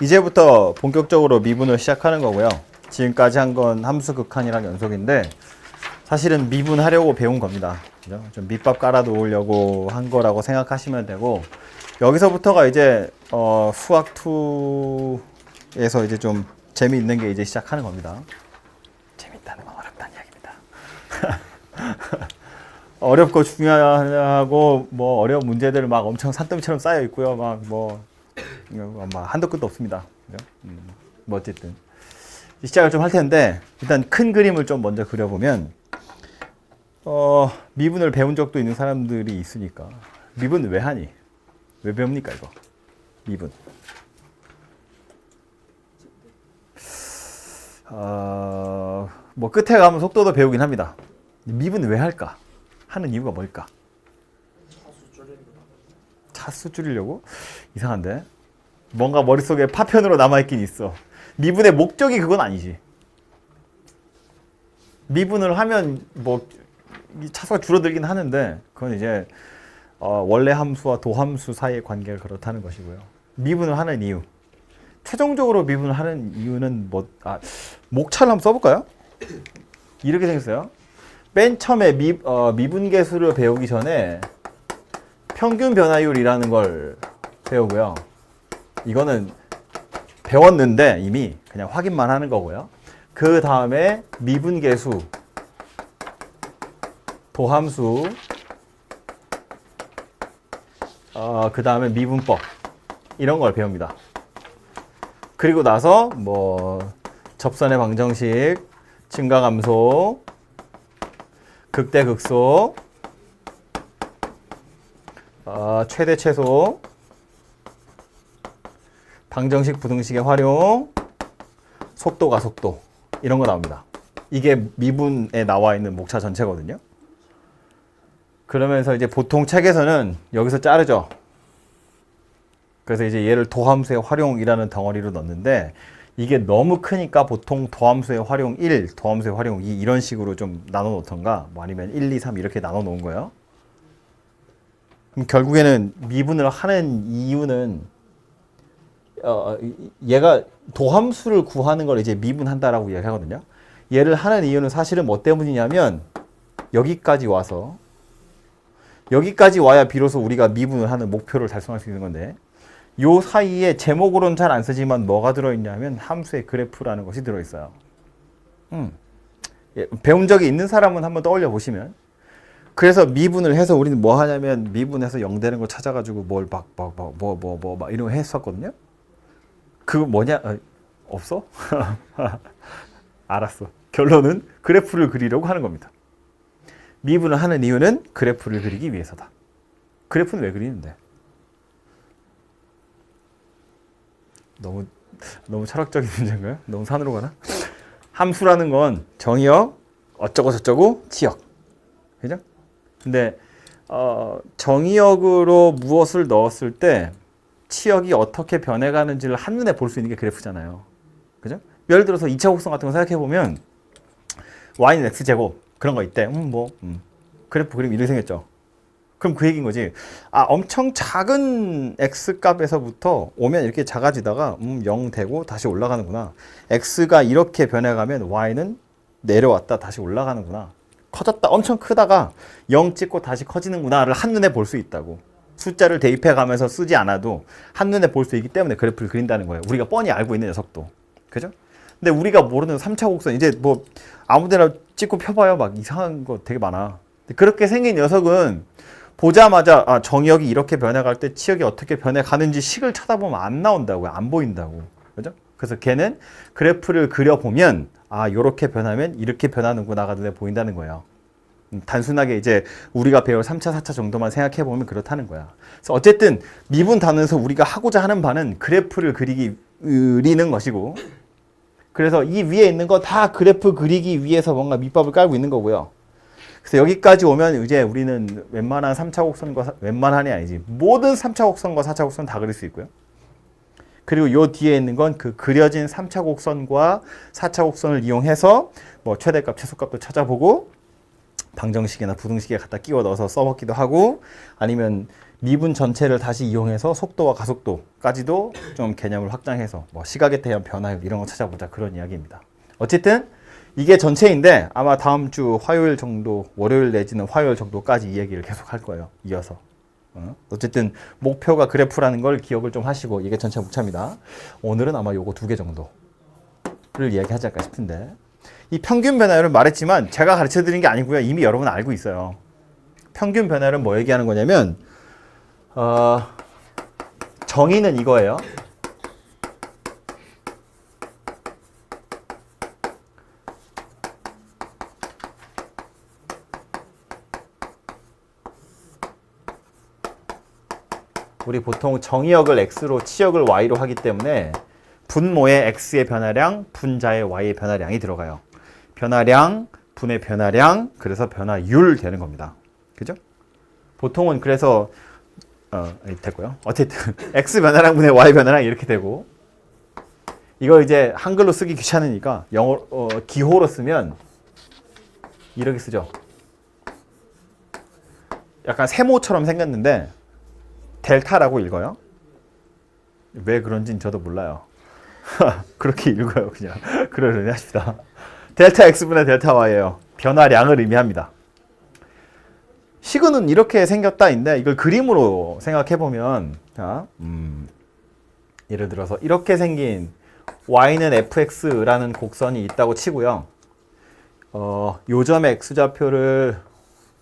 이제부터 본격적으로 미분을 시작하는 거고요. 지금까지 한 건 함수 극한이랑 연속인데 사실은 미분하려고 배운 겁니다. 그죠? 좀 밑밥 깔아 놓으려고 한 거라고 생각하시면 되고, 여기서부터가 이제 수학 2에서 이제 좀 재미있는 게 이제 시작하는 겁니다. 재밌다는 건 어렵다는 이야기입니다. 어렵고 중요하고 뭐 어려운 문제들 막 엄청 산더미처럼 쌓여 있고요. 막 한도 끝도 없습니다. 그죠? 뭐 어쨌든 시작을 좀 할 텐데, 일단 큰 그림을 좀 먼저 그려보면, 미분을 배운 적도 있는 사람들이 있으니까, 미분 왜 하니? 왜 배웁니까 이거? 미분. 뭐 끝에 가면 속도도 배우긴 합니다. 미분 왜 할까? 하는 이유가 뭘까? 차수 줄이려고? 이상한데? 뭔가 머릿속에 파편으로 남아있긴 있어. 미분의 목적이 그건 아니지. 미분을 하면 뭐 차수가 줄어들긴 하는데, 그건 이제 원래 함수와 도함수 사이의 관계가 그렇다는 것이고요. 미분을 하는 이유, 최종적으로 미분을 하는 이유는 목차를 한번 써볼까요? 이렇게 생겼어요. 맨 처음에 미분계수를 배우기 전에 평균 변화율이라는 걸 배우고요. 이거는 배웠는데 이미 그냥 확인만 하는 거고요. 그 다음에 미분계수, 도함수, 그 다음에 미분법, 이런 걸 배웁니다. 그리고 나서 뭐 접선의 방정식, 증가감소, 극대극소, 최대 최소, 방정식 부등식의 활용, 속도 가속도, 이런 거 나옵니다. 이게 미분에 나와 있는 목차 전체거든요. 그러면서 이제 보통 책에서는 여기서 자르죠. 그래서 이제 얘를 도함수의 활용이라는 덩어리로 넣는데, 이게 너무 크니까 보통 도함수의 활용 1, 도함수의 활용 2 이런 식으로 좀 나눠 놓던가, 뭐 아니면 1, 2, 3 이렇게 나눠 놓은 거예요. 그럼 결국에는 미분을 하는 이유는 얘가 도함수를 구하는 걸 이제 미분한다라고 이야기하거든요. 얘를 하는 이유는 사실은 뭐 때문이냐면, 여기까지 와야 비로소 우리가 미분을 하는 목표를 달성할 수 있는 건데, 요 사이에 제목으로는 잘 안 쓰지만 뭐가 들어있냐면 함수의 그래프라는 것이 들어있어요. 배운 적이 있는 사람은 한번 떠올려 보시면, 그래서 미분을 해서 우리는 뭐 하냐면 미분해서 0 되는 걸 찾아가지고 뭘 막 이런 거 했었거든요. 그거 뭐냐? 없어? 알았어. 결론은 그래프를 그리려고 하는 겁니다. 미분을 하는 이유는 그래프를 그리기 위해서다. 그래프는 왜 그리는데? 너무 철학적인 문제인가요? 너무 산으로 가나? 함수라는 건 정의역, 어쩌고 저쩌고, 치역. 그죠? 근데 정의역으로 무엇을 넣었을 때 치역이 어떻게 변해가는지를 한눈에 볼 수 있는 게 그래프잖아요. 그죠? 예를 들어서 2차 곡선 같은 거 생각해보면 y는 x제곱 그런 거 있대. 그래프 그림 이렇게 생겼죠. 그럼 그 얘기인 거지. 엄청 작은 x 값에서부터 오면 이렇게 작아지다가 0 되고 다시 올라가는구나. x가 이렇게 변해가면 y는 내려왔다 다시 올라가는구나. 커졌다 엄청 크다가 0 찍고 다시 커지는구나를 한눈에 볼 수 있다고. 숫자를 대입해 가면서 쓰지 않아도 한눈에 볼 수 있기 때문에 그래프를 그린다는 거예요. 우리가 뻔히 알고 있는 녀석도. 그죠? 근데 우리가 모르는 3차 곡선, 이제 뭐 아무데나 찍고 펴봐요. 막 이상한 거 되게 많아. 그렇게 생긴 녀석은 보자마자 정의역이 이렇게 변해갈 때 치역이 어떻게 변해가는지 식을 쳐다보면 안 나온다고요. 안 보인다고. 그죠? 그래서 걔는 그래프를 그려보면 요렇게 변하면 이렇게 변하는구나가 눈에 보인다는 거예요. 단순하게 이제 우리가 배울 3차, 4차 정도만 생각해보면 그렇다는 거야. 그래서 어쨌든 미분 단원에서 우리가 하고자 하는 바는 그래프를 그리는 것이고, 그래서 이 위에 있는 거 다 그래프 그리기 위해서 뭔가 밑밥을 깔고 있는 거고요. 그래서 여기까지 오면 이제 우리는 웬만한 3차 곡선과, 웬만한이 아니지, 모든 3차 곡선과 4차 곡선 다 그릴 수 있고요. 그리고 요 뒤에 있는 건 그 그려진 3차 곡선과 4차 곡선을 이용해서 뭐 최대값, 최소값도 찾아보고 방정식이나 부등식에 갖다 끼워 넣어서 써먹기도 하고, 아니면 미분 전체를 다시 이용해서 속도와 가속도까지도 좀 개념을 확장해서 뭐 시각에 대한 변화율 이런 거 찾아보자 그런 이야기입니다. 어쨌든 이게 전체인데 아마 다음 주 화요일 정도, 월요일 내지는 화요일 정도까지 이 얘기를 계속 할 거예요. 이어서. 어쨌든 목표가 그래프라는 걸 기억을 좀 하시고 이게 전체 목차입니다. 오늘은 아마 요거 2개 정도를 이야기하지 않을까 싶은데 이 평균 변화율은 말했지만 제가 가르쳐 드린 게 아니고요. 이미 여러분은 알고 있어요. 평균 변화율은 뭐 얘기하는 거냐면 정의는 이거예요. 우리 보통 정의역을 x로 치역을 y로 하기 때문에 분모의 x의 변화량, 분자의 y의 변화량이 들어가요. 변화량, 분의 변화량, 그래서 변화율 되는 겁니다. 그죠? 보통은 그래서 됐고요. 어쨌든 x 변화량 분의 y 변화량 이렇게 되고 이거 이제 한글로 쓰기 귀찮으니까 영어 기호로 쓰면 이렇게 쓰죠. 약간 세모처럼 생겼는데 델타라고 읽어요. 왜 그런지는 저도 몰라요. 그렇게 읽어요, 그냥. 그러려니 하십니다. 델타 x분의 델타 y예요. 변화량을 의미합니다. 식은 이렇게 생겼다인데 이걸 그림으로 생각해 보면 자, 예를 들어서 이렇게 생긴 y는 fx라는 곡선이 있다고 치고요. 요점의 x좌표를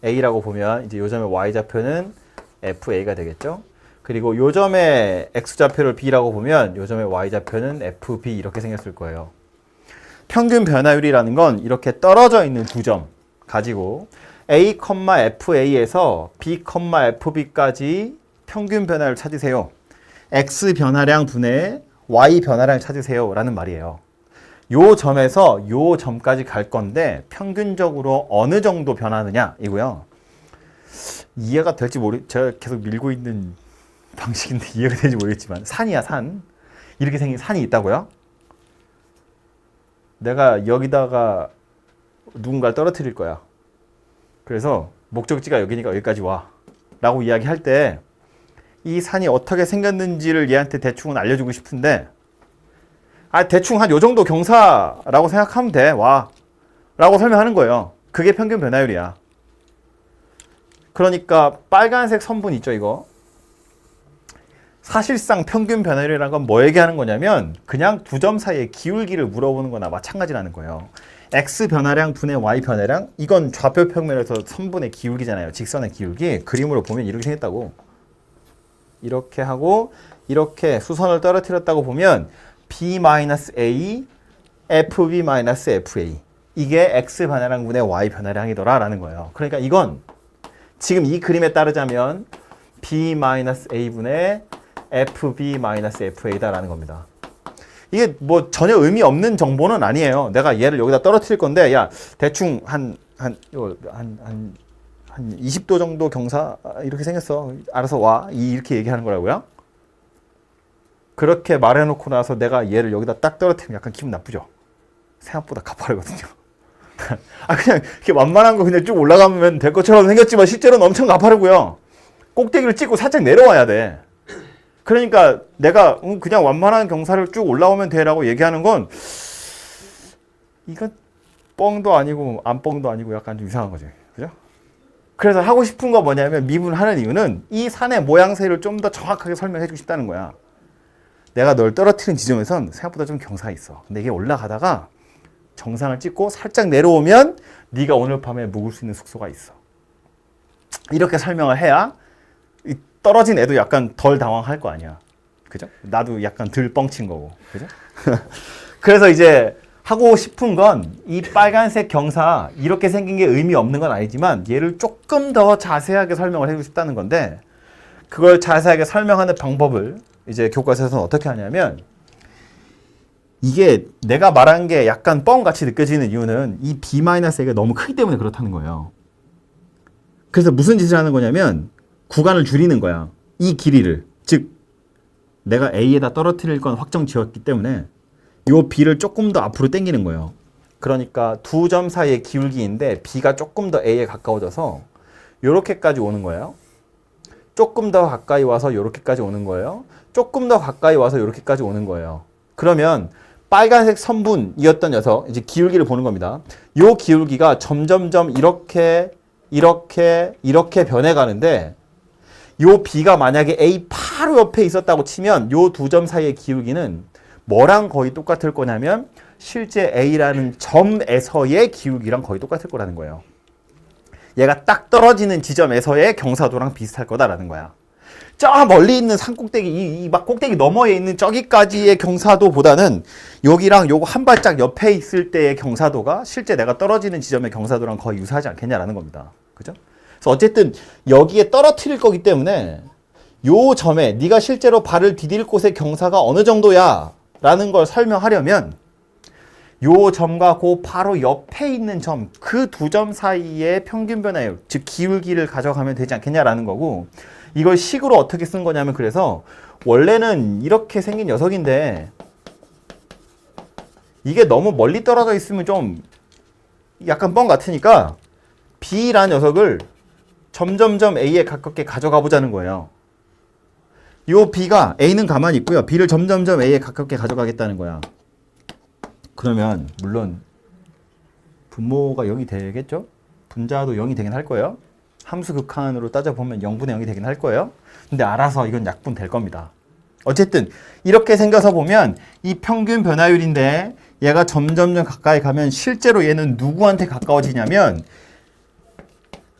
a라고 보면 이제 요점의 y좌표는 fa가 되겠죠. 그리고 요점의 x좌표를 b라고 보면 요점의 y좌표는 fb 이렇게 생겼을 거예요. 평균 변화율이라는 건 이렇게 떨어져 있는 두 점 가지고 a, fa에서 b, fb까지 평균 변화율 찾으세요. x 변화량 분의 y 변화량 찾으세요 라는 말이에요. 요 점에서 요 점까지 갈 건데 평균적으로 어느 정도 변하느냐 이고요. 이해가 될지 제가 계속 밀고 있는 방식인데 이해가 되는지 모르겠지만 산이야 산. 이렇게 생긴 산이 있다고요? 내가 여기다가 누군가를 떨어뜨릴 거야. 그래서 목적지가 여기니까 여기까지 와 라고 이야기할 때 이 산이 어떻게 생겼는지를 얘한테 대충은 알려주고 싶은데 대충 한 요 정도 경사라고 생각하면 돼. 와 라고 설명하는 거예요. 그게 평균 변화율이야. 그러니까 빨간색 선분 있죠 이거. 사실상 평균 변화율이라는 건 뭐 얘기하는 거냐면 그냥 두 점 사이의 기울기를 물어보는 거나 마찬가지라는 거예요. x 변화량 분의 y 변화량 이건 좌표 평면에서 선분의 기울기잖아요. 직선의 기울기. 그림으로 보면 이렇게 생겼다고. 이렇게 하고 이렇게 수선을 떨어뜨렸다고 보면 b-a, fb-fa 이게 x 변화량 분의 y 변화량이더라 라는 거예요. 그러니까 이건 지금 이 그림에 따르자면 b-a분의 fb-fa다라는 겁니다. 이게 뭐 전혀 의미 없는 정보는 아니에요. 내가 얘를 여기다 떨어뜨릴 건데 야 대충 한 20도 정도 경사 이렇게 생겼어. 알아서 와. 이렇게 얘기하는 거라고요. 그렇게 말해놓고 나서 내가 얘를 여기다 딱 떨어뜨리면 약간 기분 나쁘죠. 생각보다 가파르거든요. 그냥 이렇게 완만한 거 그냥 쭉 올라가면 될 것처럼 생겼지만 실제로는 엄청 가파르고요. 꼭대기를 찍고 살짝 내려와야 돼. 그러니까 내가 그냥 완만한 경사를 쭉 올라오면 돼라고 얘기하는 건 이건 뻥도 아니고 안 뻥도 아니고 약간 좀 이상한 거지. 그죠? 그래서 하고 싶은 거 뭐냐면 미분하는 이유는 이 산의 모양새를 좀 더 정확하게 설명해 주고 싶다는 거야. 내가 널 떨어뜨린 지점에선 생각보다 좀 경사가 있어. 근데 이게 올라가다가 정상을 찍고 살짝 내려오면 네가 오늘 밤에 묵을 수 있는 숙소가 있어. 이렇게 설명을 해야 떨어진 애도 약간 덜 당황할 거 아니야. 그죠? 나도 약간 덜 뻥친 거고. 그죠? 그래서 이제 하고 싶은 건 이 빨간색 경사 이렇게 생긴 게 의미 없는 건 아니지만 얘를 조금 더 자세하게 설명을 해주고 싶다는 건데 그걸 자세하게 설명하는 방법을 이제 교과서에서는 어떻게 하냐면 이게 내가 말한 게 약간 뻥같이 느껴지는 이유는 이 b-a가 너무 크기 때문에 그렇다는 거예요. 그래서 무슨 짓을 하는 거냐면 구간을 줄이는 거야. 이 길이를. 즉 내가 A에다 떨어뜨릴 건 확정 지었기 때문에 요 B를 조금 더 앞으로 당기는 거예요. 그러니까 두 점 사이의 기울기인데 B가 조금 더 A에 가까워져서 요렇게까지 오는 거예요. 조금 더 가까이 와서 요렇게까지 오는 거예요. 조금 더 가까이 와서 요렇게까지 오는 거예요. 그러면 빨간색 선분이었던 녀석, 이제 기울기를 보는 겁니다. 요 기울기가 점점점 이렇게 변해가는데 요 B가 만약에 A 바로 옆에 있었다고 치면 요 두 점 사이의 기울기는 뭐랑 거의 똑같을 거냐면 실제 A라는 점에서의 기울기랑 거의 똑같을 거라는 거예요. 얘가 딱 떨어지는 지점에서의 경사도랑 비슷할 거다라는 거야. 저 멀리 있는 산 꼭대기, 이 막 꼭대기 너머에 있는 저기까지의 경사도보다는 여기랑 요거 한 발짝 옆에 있을 때의 경사도가 실제 내가 떨어지는 지점의 경사도랑 거의 유사하지 않겠냐라는 겁니다. 그죠? 그래서 어쨌든 여기에 떨어뜨릴 거기 때문에 요 점에 네가 실제로 발을 디딜 곳의 경사가 어느 정도야 라는 걸 설명하려면 요 점과 그 바로 옆에 있는 점, 그 두 점 사이의 평균 변화율, 즉 기울기를 가져가면 되지 않겠냐라는 거고, 이걸 식으로 어떻게 쓴 거냐면, 그래서 원래는 이렇게 생긴 녀석인데 이게 너무 멀리 떨어져 있으면 좀 약간 뻥 같으니까 B라는 녀석을 점점점 A에 가깝게 가져가 보자는 거예요. 요 B가 A는 가만히 있고요. B를 점점점 A에 가깝게 가져가겠다는 거야. 그러면 물론 분모가 0이 되겠죠? 분자도 0이 되긴 할 거예요. 함수 극한으로 따져보면 0분의 0이 되긴 할 거예요. 근데 알아서 이건 약분 될 겁니다. 어쨌든 이렇게 생겨서 보면 이 평균 변화율인데 얘가 점점점 가까이 가면 실제로 얘는 누구한테 가까워지냐면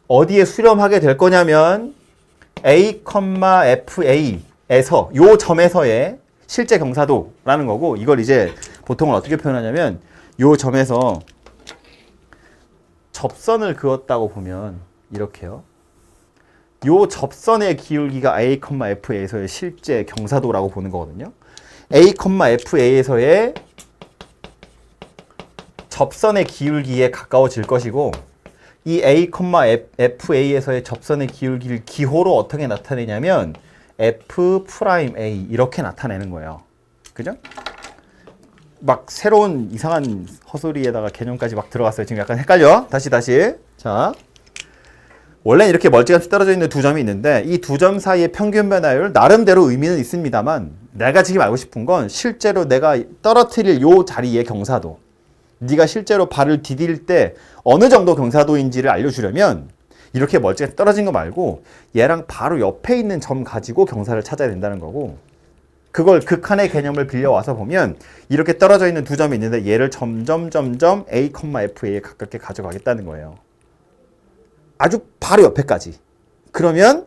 어디에 수렴하게 될 거냐면 A, FA에서 요 점에서의 실제 경사도라는 거고, 이걸 이제 보통은 어떻게 표현하냐면 요 점에서 접선을 그었다고 보면 이렇게요. 요 접선의 기울기가 A, FA에서의 실제 경사도라고 보는 거거든요. A, FA에서의 접선의 기울기에 가까워질 것이고, 이 A, FA에서의 접선의 기울기를 기호로 어떻게 나타내냐면 F'A 이렇게 나타내는 거예요. 그죠? 막 새로운 이상한 허소리에다가 개념까지 막 들어갔어요. 지금 약간 헷갈려. 다시. 자, 원래 이렇게 멀찌감치 떨어져 있는 두 점이 있는데 이 두 점 사이의 평균 변화율 나름대로 의미는 있습니다만, 내가 지금 알고 싶은 건 실제로 내가 떨어뜨릴 요 자리의 경사도, 네가 실제로 발을 디딜 때 어느 정도 경사도인지를 알려주려면 이렇게 멀찌감치 떨어진 거 말고 얘랑 바로 옆에 있는 점 가지고 경사를 찾아야 된다는 거고, 그걸 극한의 개념을 빌려와서 보면 이렇게 떨어져 있는 두 점이 있는데 얘를 점점 A, FA에 가깝게 가져가겠다는 거예요. 아주 바로 옆에까지. 그러면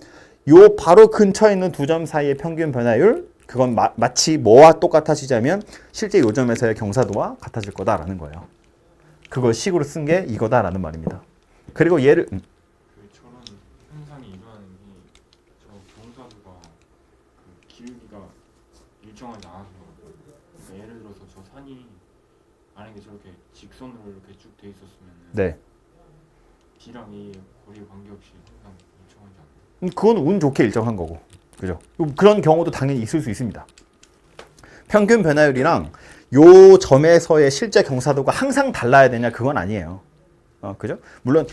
요 바로 근처에 있는 두 점 사이의 평균 변화율, 그건 마치 뭐와 똑같아지자면 실제 요 점에서의 경사도와 같아질 거다라는 거예요. 그걸 식으로 쓴 게 이거다라는 말입니다. 그리고 얘를 저런 현상이 일어나는 게 저 경사도가 그 기울기가 일정하지 않아서, 그러니까 예를 들어서 저 산이 만약에 저렇게 직선으로 이렇게 쭉 돼 있었으면 네. B랑 A의 거리 관계없이 항상 일정하지 않나요? 그건 운 좋게 일정한 거고, 그죠? 그런 경우도 당연히 있을 수 있습니다. 평균 변화율이랑 요 점에서의 실제 경사도가 항상 달라야 되냐, 그건 아니에요. 그죠? 물론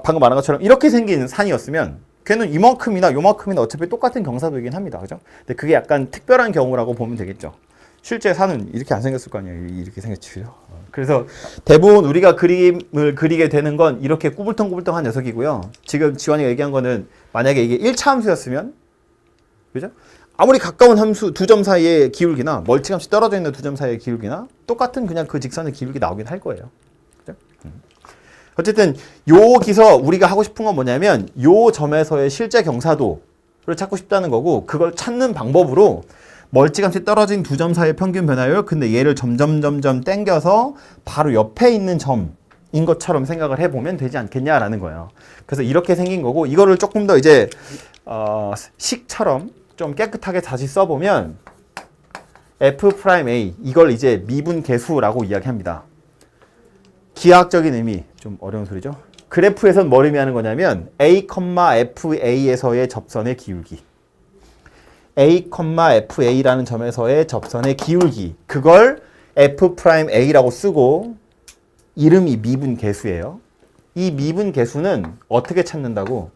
방금 말한 것처럼 이렇게 생긴 산이었으면 걔는 이만큼이나 요만큼이나 어차피 똑같은 경사도이긴 합니다. 그죠? 근데 그게 약간 특별한 경우라고 보면 되겠죠. 실제 산은 이렇게 안 생겼을 거 아니에요. 이렇게 생겼죠. 그래서 대부분 우리가 그림을 그리게 되는 건 이렇게 꾸불텅꾸불텅한 녀석이고요. 지금 지원이가 얘기한 거는 만약에 이게 1차 함수였으면, 그죠? 아무리 가까운 함수 두 점 사이의 기울기나 멀찌감치 떨어져 있는 두 점 사이의 기울기나 똑같은 그냥 그 직선의 기울기 나오긴 할 거예요. 그죠? 어쨌든 여기서 우리가 하고 싶은 건 뭐냐면 요 점에서의 실제 경사도를 찾고 싶다는 거고, 그걸 찾는 방법으로 멀찌감치 떨어진 두 점 사이의 평균 변화율, 근데 얘를 점점 땡겨서 바로 옆에 있는 점인 것처럼 생각을 해보면 되지 않겠냐라는 거예요. 그래서 이렇게 생긴 거고, 이거를 조금 더 이제 식처럼 좀 깨끗하게 다시 써보면 F'A, 이걸 이제 미분계수라고 이야기합니다. 기하학적인 의미, 좀 어려운 소리죠? 그래프에선 뭘 의미하는 거냐면 A, FA에서의 접선의 기울기, A, FA라는 점에서의 접선의 기울기, 그걸 F'A라고 쓰고 이름이 미분계수예요. 이 미분계수는 어떻게 찾는다고?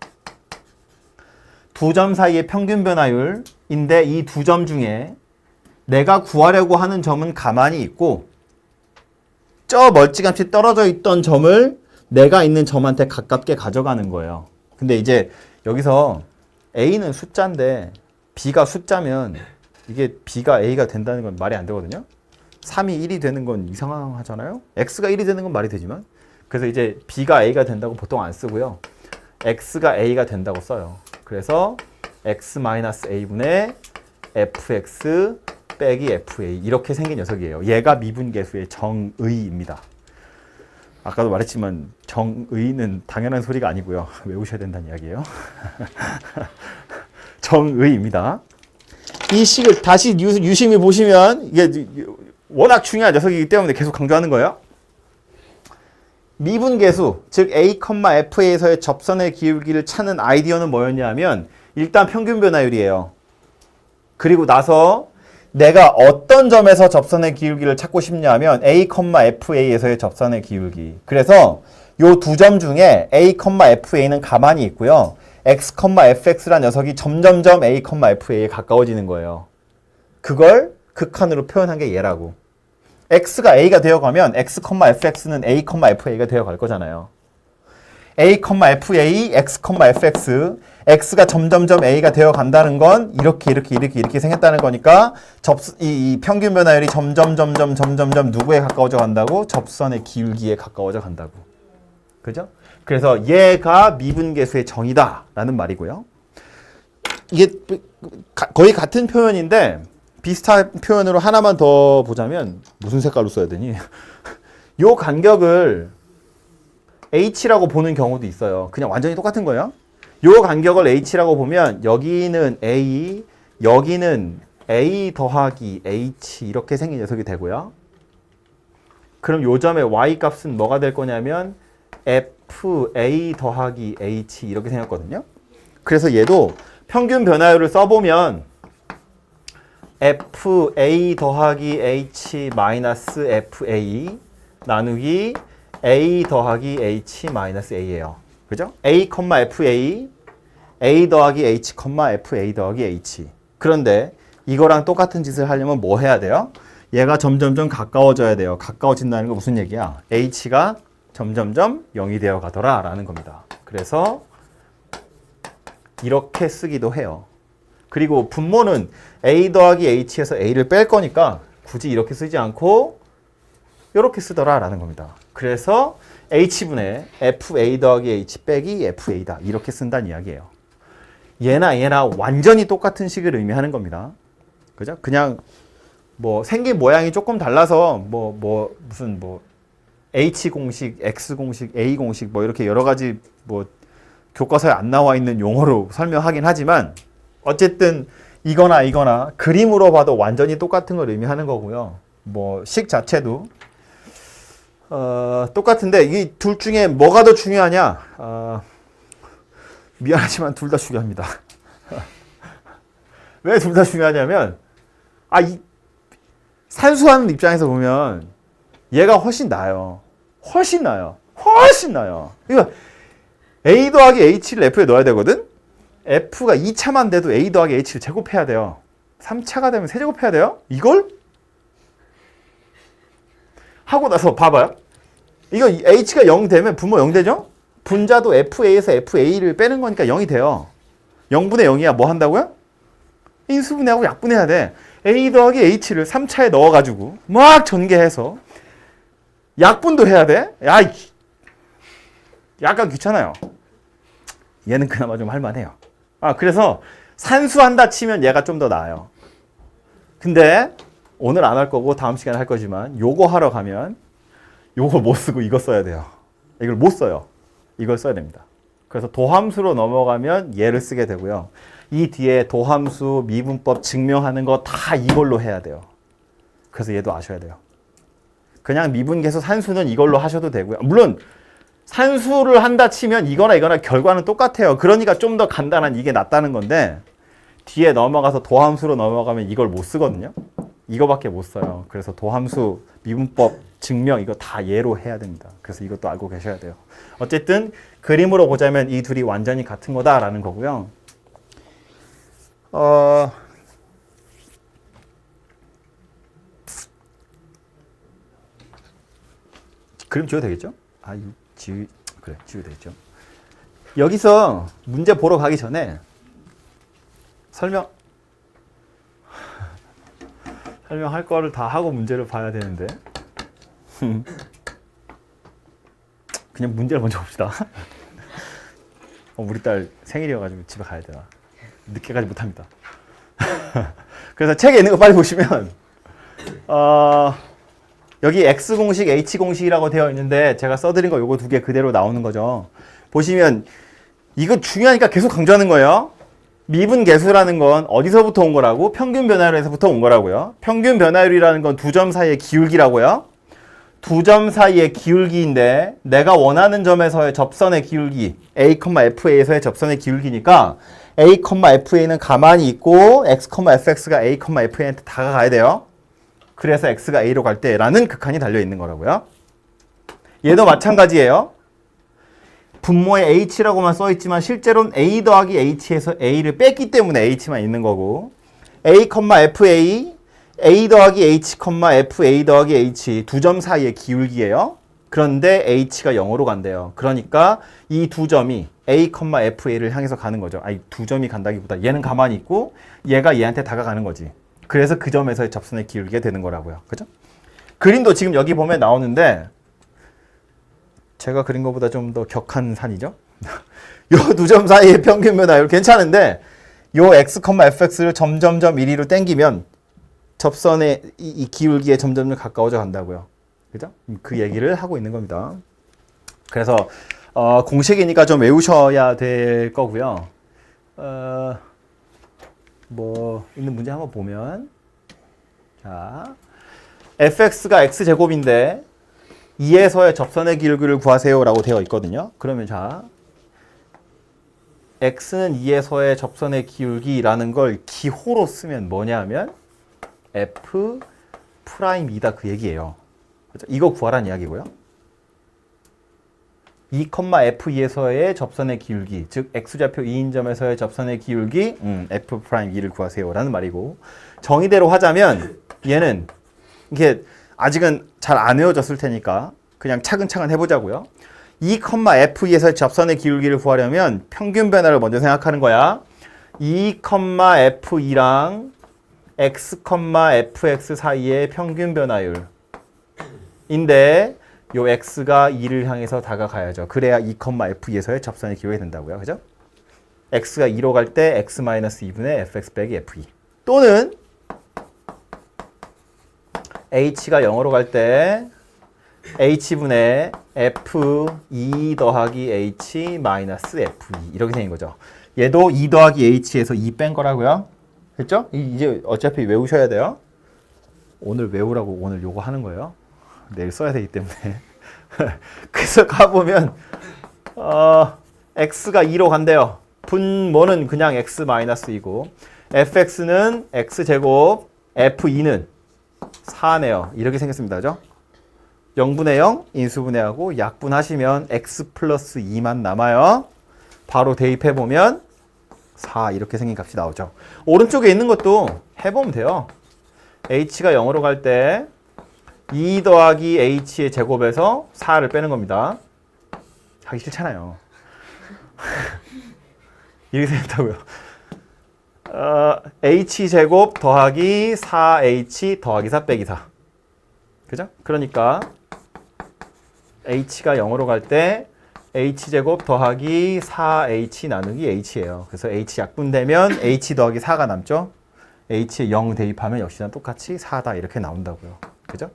두 점 사이의 평균 변화율인데 이 두 점 중에 내가 구하려고 하는 점은 가만히 있고 저 멀찌감치 떨어져 있던 점을 내가 있는 점한테 가깝게 가져가는 거예요. 근데 이제 여기서 A는 숫자인데 B가 숫자면 이게 B가 A가 된다는 건 말이 안 되거든요. 3이 1이 되는 건 이상하잖아요. X가 1이 되는 건 말이 되지만 그래서 이제 B가 A가 된다고 보통 안 쓰고요. X가 A가 된다고 써요. 그래서 X-A분의 fx 빼기 fa 이렇게 생긴 녀석이에요. 얘가 미분계수의 정의입니다. 아까도 말했지만 정의는 당연한 소리가 아니고요. 외우셔야 된다는 이야기예요. 정의입니다. 이 식을 다시 유심히 보시면 이게 워낙 중요한 녀석이기 때문에 계속 강조하는 거예요. 미분계수, 즉 a, fa에서의 접선의 기울기를 찾는 아이디어는 뭐였냐면 일단 평균 변화율이에요. 그리고 나서 내가 어떤 점에서 접선의 기울기를 찾고 싶냐면 a, fa에서의 접선의 기울기. 그래서 요 두 점 중에 a, fa는 가만히 있고요. x, fx라는 녀석이 점점점 a, fa에 가까워지는 거예요. 그걸 극한으로 표현한 게 얘라고. x가 a가 되어가면 x, fx는 a, fa가 되어갈 거잖아요. a, fa, x, fx, x가 점점점 a가 되어간다는 건 이렇게 생겼다는 거니까 이 평균 변화율이 점점점 누구에 가까워져 간다고? 접선의 기울기에 가까워져 간다고. 그죠? 그래서 얘가 미분계수의 정의다라는 말이고요. 이게 거의 같은 표현인데 비슷한 표현으로 하나만 더 보자면 무슨 색깔로 써야 되니? 요 간격을 h라고 보는 경우도 있어요. 그냥 완전히 똑같은 거예요. 요 간격을 h라고 보면 여기는 a, 여기는 a 더하기 h 이렇게 생긴 녀석이 되고요. 그럼 요 점의 y 값은 뭐가 될 거냐면 fa 더하기 h 이렇게 생겼거든요. 그래서 얘도 평균 변화율을 써보면 fa 더하기 h 마이너스 fa 나누기 a 더하기 h 마이너스 a예요. 그죠? a, fa, a 더하기 h, fa 더하기 h. 그런데 이거랑 똑같은 짓을 하려면 뭐 해야 돼요? 얘가 점점점 가까워져야 돼요. 가까워진다는 건 무슨 얘기야? h가 점점점 0이 되어 가더라 라는 겁니다. 그래서 이렇게 쓰기도 해요. 그리고 분모는 a 더하기 h에서 a를 뺄 거니까 굳이 이렇게 쓰지 않고 이렇게 쓰더라 라는 겁니다. 그래서 h분의 fa 더하기 h 빼기 fa다 이렇게 쓴다는 이야기예요. 얘나 완전히 똑같은 식을 의미하는 겁니다. 그죠? 그냥 뭐 생긴 모양이 조금 달라서 무슨 h 공식, x 공식, a 공식 뭐 이렇게 여러 가지 뭐 교과서에 안 나와 있는 용어로 설명하긴 하지만 어쨌든 이거나 그림으로 봐도 완전히 똑같은 걸 의미하는 거고요. 뭐 식 자체도 똑같은데 이 둘 중에 뭐가 더 중요하냐? 미안하지만 둘 다 중요합니다. 왜 둘 다 중요하냐면 이 산수하는 입장에서 보면 얘가 훨씬 나아요. 훨씬 나아요. 이거 a 더하기 h를 f에 넣어야 되거든? f가 2차만 돼도 a 더하기 h를 제곱해야 돼요. 3차가 되면 세제곱해야 돼요? 이걸? 하고 나서 봐봐요. 이거 h가 0 되면 분모 0 되죠? 분자도 fa에서 fa를 빼는 거니까 0이 돼요. 0분의 0이야 뭐 한다고요? 인수분해하고 약분해야 돼. a 더하기 h를 3차에 넣어가지고 막 전개해서 약분도 해야 돼? 약간 귀찮아요. 얘는 그나마 좀 할만해요. 그래서 산수한다 치면 얘가 좀 더 나아요. 근데 오늘 안 할 거고 다음 시간에 할 거지만 요거 하러 가면 요거 못 쓰고 이거 써야 돼요. 이걸 못 써요. 이걸 써야 됩니다. 그래서 도함수로 넘어가면 얘를 쓰게 되고요. 이 뒤에 도함수, 미분법 증명하는 거 다 이걸로 해야 돼요. 그래서 얘도 아셔야 돼요. 그냥 미분계수 산수는 이걸로 하셔도 되고요. 물론 산수를 한다 치면 이거나 결과는 똑같아요. 그러니까 좀 더 간단한 이게 낫다는 건데 뒤에 넘어가서 도함수로 넘어가면 이걸 못 쓰거든요. 이거밖에 못 써요. 그래서 도함수, 미분법, 증명 이거 다 얘로 해야 됩니다. 그래서 이것도 알고 계셔야 돼요. 어쨌든 그림으로 보자면 이 둘이 완전히 같은 거다라는 거고요. 그림 지워도 되겠죠? 그래, 지워도 되겠죠. 여기서 문제 보러 가기 전에 설명할 거를 다 하고 문제를 봐야 되는데 그냥 문제를 먼저 봅시다. 우리 딸 생일이어가지고 집에 가야 되나. 늦게까지 못합니다. 그래서 책에 있는 거 빨리 보시면 여기 X 공식, H 공식이라고 되어 있는데 제가 써드린 거 요거 두 개 그대로 나오는 거죠. 보시면 이거 중요하니까 계속 강조하는 거예요. 미분 계수라는 건 어디서부터 온 거라고? 평균 변화율에서부터 온 거라고요. 평균 변화율이라는 건 두 점 사이의 기울기라고요. 두 점 사이의 기울기인데 내가 원하는 점에서의 접선의 기울기 A,FA에서의 접선의 기울기니까 A,FA는 가만히 있고 X,FX가 A,FA한테 다가가야 돼요. 그래서 X가 A로 갈 때라는 극한이 달려 있는 거라고요. 얘도 마찬가지예요. 분모에 H라고만 써 있지만 실제로는 A 더하기 H에서 A를 뺐기 때문에 H만 있는 거고 A,FA A 더하기 H, FA 더하기 H 두 점 사이의 기울기예요. 그런데 H가 0으로 간대요. 그러니까 이 두 점이 A, FA를 향해서 가는 거죠. 아니 두 점이 간다기보다 얘는 가만히 있고 얘가 얘한테 다가가는 거지. 그래서 그 점에서의 접선의 기울기가 되는 거라고요. 그죠? 그림도 지금 여기 보면 나오는데 제가 그린 것보다 좀 더 격한 산이죠. 요 두 점 사이의 평균 변화율 괜찮은데 요 X, FX를 점점점 1위로 당기면 접선의 이 기울기에 점점 가까워져 간다고요. 그죠? 그 얘기를 하고 있는 겁니다. 그래서 공식이니까 좀 외우셔야 될 거고요. 뭐 있는 문제 한번 보면 자 fx가 x제곱인데 2에서의 접선의 기울기를 구하세요라고 되어 있거든요. 그러면 자 x는 2에서의 접선의 기울기라는 걸 기호로 쓰면 뭐냐면 f 프라임이다 그 얘기예요. 그렇죠? 이거 구하라는 이야기고요. 2,f2에서의 접선의 기울기, 즉 x좌표 2인점에서의 접선의 기울기 f 프라임 2를 구하세요 라는 말이고 정의대로 하자면 얘는 이게 아직은 잘 안 외워졌을 테니까 그냥 차근차근 해보자고요. 2,f2에서의 접선의 기울기를 구하려면 평균 변화를 먼저 생각하는 거야. 2,f2랑 x, fx 사이의 평균 변화율인데 요 x가 2를 향해서 다가가야죠. 그래야 2,f2에서의 접선의 기울기가 된다고요. 그죠? x가 2로 갈 때 x-2분의 fx 빼기 f2 또는 h가 0으로 갈 때 h분의 f2 더하기 h 마이너스 f2 이렇게 되는 거죠. 얘도 2 더하기 h에서 2 뺀 거라고요. 됐죠? 이제 어차피 외우셔야 돼요. 오늘 외우라고 오늘 요거 하는 거예요. 내일 써야 되기 때문에. 그래서 가보면 x가 2로 간대요. 분모는 그냥 x-2고 fx는 x제곱 f2는 4네요. 이렇게 생겼습니다. 그죠? 0분의 0 인수분해하고 약분하시면 x 플러스 2만 남아요. 바로 대입해보면 4 이렇게 생긴 값이 나오죠. 오른쪽에 있는 것도 해보면 돼요. h가 0으로 갈 때 2 더하기 h의 제곱에서 4를 빼는 겁니다. 하기 싫잖아요. 이렇게 생겼다고요. h제곱 더하기 4h 더하기 4 빼기 4. 그죠? 그러니까 h가 0으로 갈 때 h제곱 더하기 4h 나누기 h예요. 그래서 h 약분되면 h 더하기 4가 남죠. h에 0 대입하면 역시나 똑같이 4다 이렇게 나온다고요. 그죠?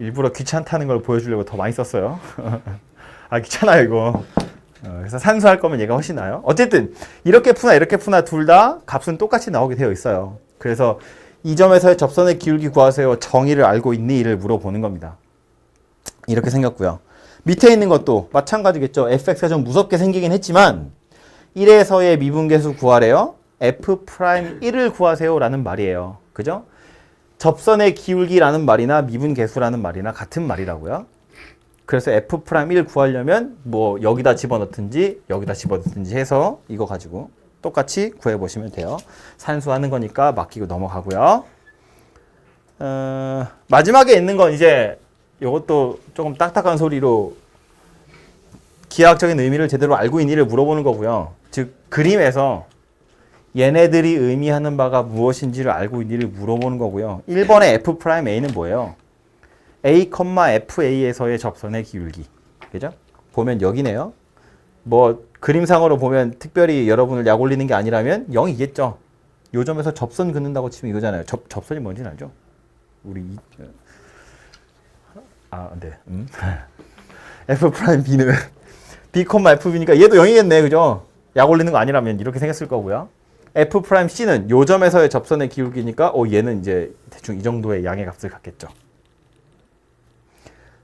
일부러 귀찮다는 걸 보여주려고 더 많이 썼어요. 아 귀찮아요 이거. 그래서 산수할 거면 얘가 훨씬 나아요. 어쨌든 이렇게 푸나 둘 다 값은 똑같이 나오게 되어 있어요. 그래서 이 점에서의 접선의 기울기 구하세요. 정의를 알고 있니?를 물어보는 겁니다. 이렇게 생겼고요. 밑에 있는 것도 마찬가지겠죠. fx가 좀 무섭게 생기긴 했지만 1에서의 미분계수 구하래요. f'1을 구하세요 라는 말이에요. 그죠? 접선의 기울기라는 말이나 미분계수라는 말이나 같은 말이라고요. 그래서 f'1 구하려면 뭐 여기다 집어넣든지 여기다 집어넣든지 해서 이거 가지고 똑같이 구해보시면 돼요. 산수하는 거니까 맡기고 넘어가고요. 마지막에 있는 건 이제 이것도 조금 딱딱한 소리로 기하학적인 의미를 제대로 알고 있니를 물어보는 거고요. 즉 그림에서 얘네들이 의미하는 바가 무엇인지를 알고 있니를 물어보는 거고요. 1번의 F'A는 뭐예요? A, FA에서의 접선의 기울기. 그죠? 보면 여기네요. 뭐 그림상으로 보면 특별히 여러분을 약 올리는 게 아니라면 0이겠죠. 요 점에서 접선 긋는다고 치면 이거잖아요. 접선이 뭔지는 알죠? 우리 네. F'B는 B, FB니까 얘도 0이겠네. 그죠? 약 올리는 거 아니라면 이렇게 생겼을 거고요. F'C는 요 점에서의 접선의 기울기니까 얘는 이제 대충 이 정도의 양의 값을 갖겠죠.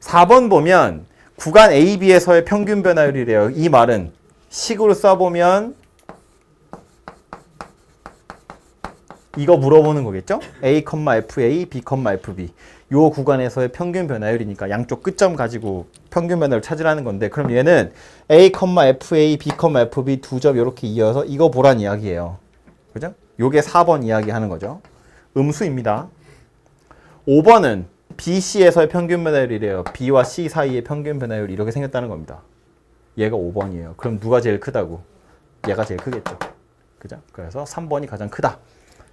4번 보면 구간 AB에서의 평균 변화율이래요. 이 말은 식으로 써보면 이거 물어보는 거겠죠? A, FA, B, FB 요 구간에서의 평균 변화율이니까 양쪽 끝점 가지고 평균 변화율 찾으라는 건데 그럼 얘는 A, FA, B, FB 두 점 이렇게 이어서 이거 보란 이야기예요. 그죠? 요게 4번 이야기 하는 거죠. 음수입니다. 5번은 B, C에서의 평균 변화율이래요. B와 C 사이의 평균 변화율이 이렇게 생겼다는 겁니다. 얘가 5번이에요. 그럼 누가 제일 크다고? 얘가 제일 크겠죠. 그죠? 그래서 3번이 가장 크다.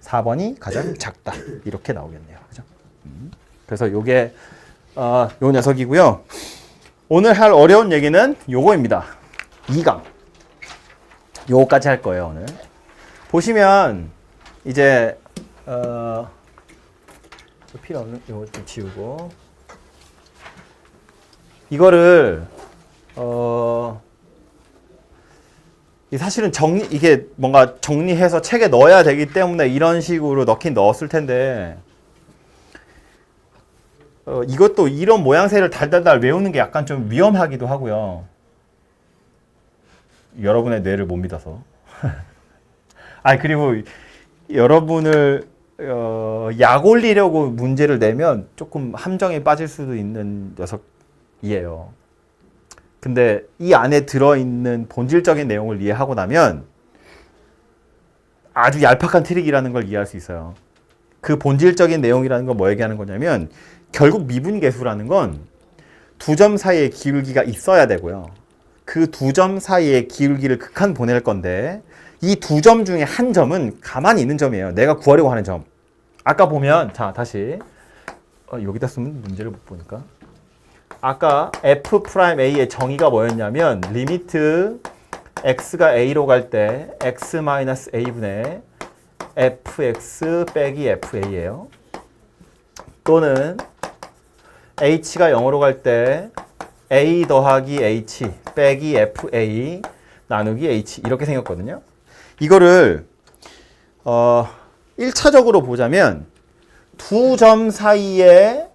4번이 가장 작다. 이렇게 나오겠네요. 그죠? 그래서 요게 요 녀석이고요. 오늘 할 어려운 얘기는 요거입니다. 2강. 요거까지 할 거예요, 오늘. 보시면 이제 필요 없는 이거 좀 지우고 이거를 사실은 이게 뭔가 정리해서 책에 넣어야 되기 때문에 이런 식으로 넣긴 넣었을 텐데 이것도 이런 모양새를 달달달 외우는 게 약간 좀 위험하기도 하고요. 여러분의 뇌를 못 믿어서. 그리고 여러분을 약 올리려고 문제를 내면 조금 함정에 빠질 수도 있는 녀석이에요. 근데 이 안에 들어있는 본질적인 내용을 이해하고 나면 아주 얄팍한 트릭이라는 걸 이해할 수 있어요. 그 본질적인 내용이라는 건 뭐 얘기하는 거냐면 결국 미분계수라는 건 두 점 사이에 기울기가 있어야 되고요. 그 두 점 사이의 기울기를 극한 보낼 건데 이 두 점 중에 한 점은 가만히 있는 점이에요. 내가 구하려고 하는 점. 아까 보면 자 다시 여기다 쓰면 문제를 못 보니까 아까 F'A의 정의가 뭐였냐면 리미트 x가 a로 갈 때 x-a분의 fx 빼기 fa예요. 또는 h가 0으로 갈 때 a 더하기 h 빼기 fa 나누기 h 이렇게 생겼거든요. 이거를 1차적으로 보자면 두 점 사이에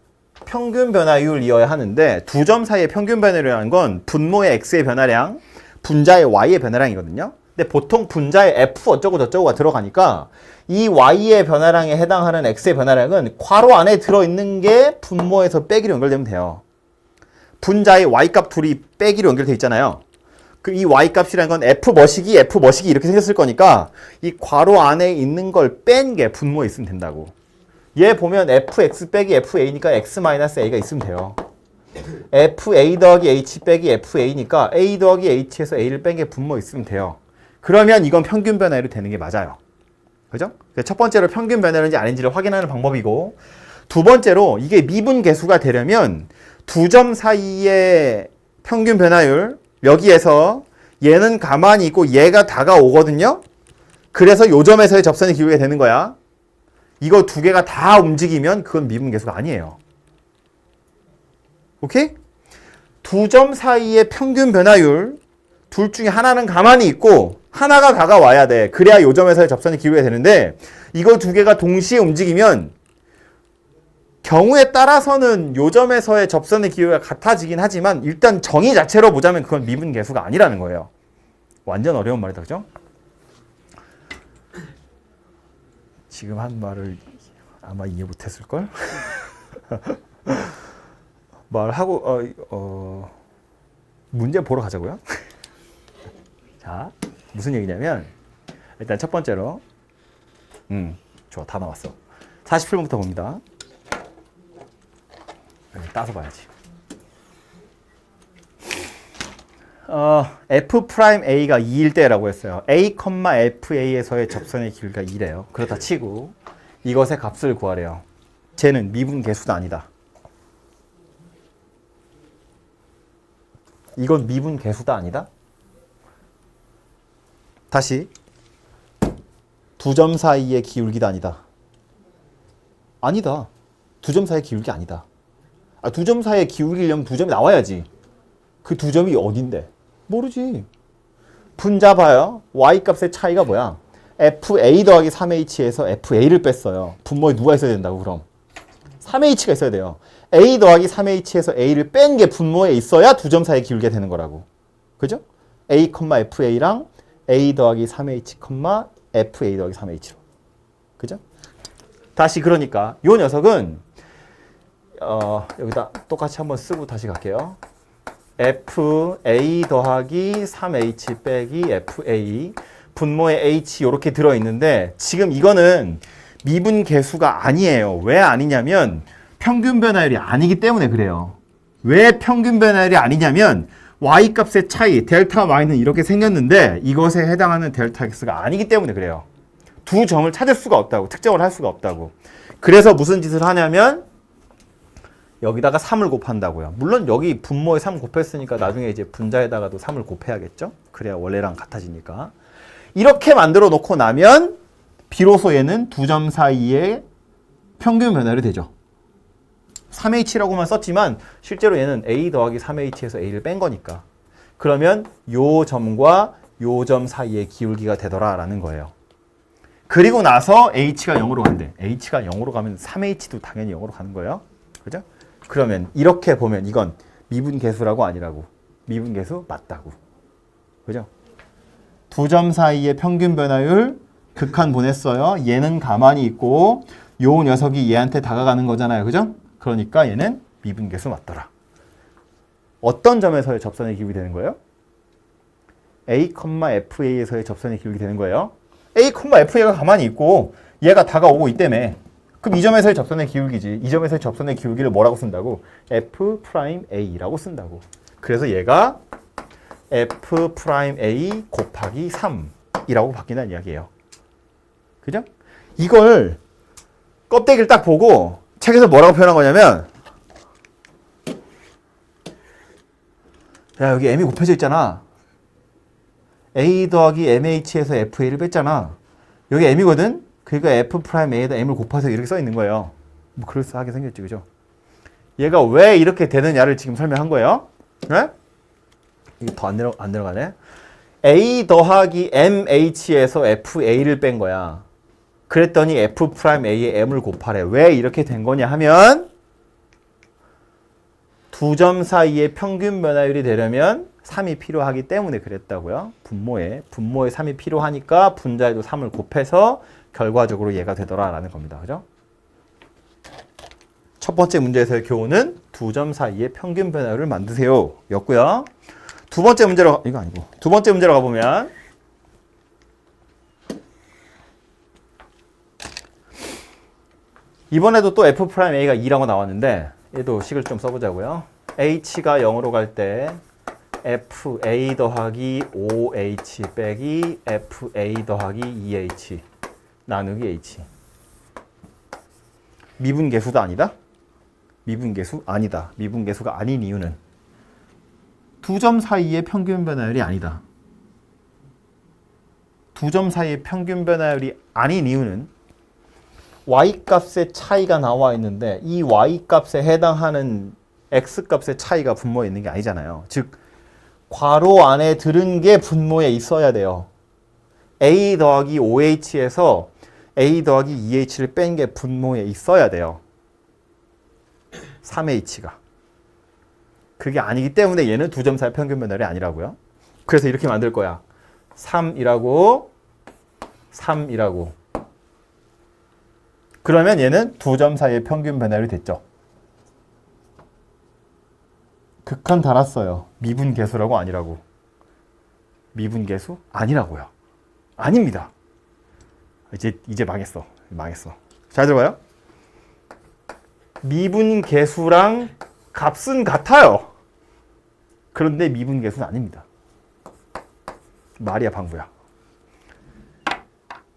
평균 변화율이어야 하는데 두 점 사이의 평균 변화율이라는 건 분모의 x의 변화량, 분자의 y의 변화량이거든요. 근데 보통 분자의 f 어쩌고 저쩌고가 들어가니까 이 y의 변화량에 해당하는 x의 변화량은 괄호 안에 들어있는 게 분모에서 빼기로 연결되면 돼요. 분자의 y값 둘이 빼기로 연결돼 있잖아요. 그 이 y값이라는 건 f 머시기 이렇게 생겼을 거니까 이 괄호 안에 있는 걸 뺀 게 분모에 있으면 된다고. 얘 보면 fx 빼기 fa니까 x-a가 있으면 돼요. fa 더하기 h 빼기 fa니까 a 더하기 h에서 a를 뺀 게 분모에 있으면 돼요. 그러면 이건 평균 변화율이 되는 게 맞아요. 그죠? 첫 번째로 평균 변화율인지 아닌지를 확인하는 방법이고 두 번째로 이게 미분계수가 되려면 두 점 사이의 평균 변화율 여기에서 얘는 가만히 있고 얘가 다가오거든요. 그래서 요 점에서의 접선이 기울게 되는 거야. 이거 두 개가 다 움직이면 그건 미분계수가 아니에요. 오케이? 두 점 사이의 평균 변화율 둘 중에 하나는 가만히 있고 하나가 다가와야 돼. 그래야 요 점에서의 접선이 기울게 되는데 이거 두 개가 동시에 움직이면 경우에 따라서는 요 점에서의 접선의 기울기가 같아지긴 하지만 일단 정의 자체로 보자면 그건 미분계수가 아니라는 거예요. 완전 어려운 말이다. 그죠? 지금 한 말을 아마 이해 못했을걸? 말하고 문제 보러 가자고요. 자, 무슨 얘기냐면 일단 첫 번째로 좋아. 다 나왔어. 47번부터 봅니다. 여기 따서 봐야지. F'A가 2일 때라고 했어요. A, FA에서의 접선의 길이가 2래요. 그렇다 치고 이것의 값을 구하래요. 쟤는 미분계수도 아니다. 이건 미분계수도 아니다. 다시 두 점 사이의 기울기도 아니다. 아니다. 두 점 사이의 기울기 아니다. 두 점 사이의 기울기려면 두 점이 나와야지. 그 두 점이 어딘데? 모르지. 분자 봐요. y값의 차이가 뭐야? FA 더하기 3H에서 FA를 뺐어요. 분모에 누가 있어야 된다고 그럼? 3H가 있어야 돼요. A 더하기 3H에서 A를 뺀 게 분모에 있어야 두 점 사이의 기울기가 되는 거라고. 그죠? A, FA랑 A 더하기 3H, FA 더하기 3H로. 그죠? 다시 그러니까 이 녀석은 여기다 똑같이 한번 쓰고 다시 갈게요. FA 더하기 3H 빼기 FA 분모에 H 이렇게 들어있는데 지금 이거는 미분계수가 아니에요. 왜 아니냐면 평균 변화율이 아니기 때문에 그래요. 왜 평균 변화율이 아니냐면 Y값의 차이 델타 Y는 이렇게 생겼는데 이것에 해당하는 델타 X가 아니기 때문에 그래요. 두 점을 찾을 수가 없다고. 특정을 할 수가 없다고. 그래서 무슨 짓을 하냐면 여기다가 3을 곱한다고요. 물론 여기 분모에 3 곱했으니까 나중에 이제 분자에다가도 3을 곱해야겠죠. 그래야 원래랑 같아지니까. 이렇게 만들어 놓고 나면 비로소 얘는 두 점 사이의 평균 변화율이 되죠. 3H라고만 썼지만 실제로 얘는 A 더하기 3H에서 A를 뺀 거니까. 그러면 요 점과 요 점 사이의 기울기가 되더라라는 거예요. 그리고 나서 H가 0으로 간대. H가 0으로 가면 3H도 당연히 0으로 가는 거예요. 그죠? 그러면 이렇게 보면 이건 미분계수라고 아니라고. 미분계수 맞다고. 그죠? 두 점 사이의 평균 변화율 극한 보냈어요. 얘는 가만히 있고 요 녀석이 얘한테 다가가는 거잖아요. 그죠? 그러니까 얘는 미분계수 맞더라. 어떤 점에서의 접선의 기울기 되는 거예요? A, FA에서의 접선의 기울기 되는 거예요. A, FA가 가만히 있고 얘가 다가오고 있다며. 그럼 이 점에서의 접선의 기울기지. 이 점에서의 접선의 기울기를 뭐라고 쓴다고? F'A라고 쓴다고. 그래서 얘가 F'A 곱하기 3이라고 바뀐다는 이야기예요. 그죠? 이걸 껍데기를 딱 보고 책에서 뭐라고 표현한 거냐면 야 여기 m이 곱해져 있잖아. A 더하기 MH에서 FA를 뺐잖아. 여기 m이거든? 그러니까 F'A에다 m을 곱해서 이렇게 써 있는 거예요. 뭐 그럴싸하게 생겼지, 그죠? 얘가 왜 이렇게 되느냐를 지금 설명한 거예요. 네? 이게 더 안 내려가네. A 더하기 MH에서 FA를 뺀 거야. 그랬더니 F'A에 m을 곱하래. 왜 이렇게 된 거냐 하면 두 점 사이의 평균 변화율이 되려면 3이 필요하기 때문에 그랬다고요. 분모에 3이 필요하니까 분자에도 3을 곱해서 결과적으로 얘가 되더라라는 겁니다. 그죠? 첫 번째 문제에서의 교훈은 두 점 사이의 평균 변화율을 만드세요. 였고요. 두 번째 문제로 이거 아니고 두 번째 문제로 가보면 이번에도 또 F'A가 2라고 나왔는데 얘도 식을 좀 써보자고요. H가 0으로 갈 때 FA 더하기 5H 빼기 FA 더하기 2H 나누기 H. 미분계수도 아니다? 미분계수 아니다. 미분계수가 아닌 이유는 두 점 사이의 평균 변화율이 아니다. 두 점 사이의 평균 변화율이 아닌 이유는 y값의 차이가 나와 있는데 이 y값에 해당하는 x값의 차이가 분모에 있는 게 아니잖아요. 즉 괄호 안에 들은 게 분모에 있어야 돼요. a 더하기 5h에서 a 더하기 2h를 뺀 게 분모에 있어야 돼요. 3h가. 그게 아니기 때문에 얘는 두 점 사이 평균 변화율이 아니라고요. 그래서 이렇게 만들 거야. 3이라고 그러면 얘는 두 점 사이의 평균 변화율이 됐죠. 극한 달았어요. 미분계수라고 아니라고. 미분계수 아니라고요. 아닙니다. 이제 망했어. 잘 들어봐요. 미분계수랑 값은 같아요. 그런데 미분계수는 아닙니다. 말이야 방구야.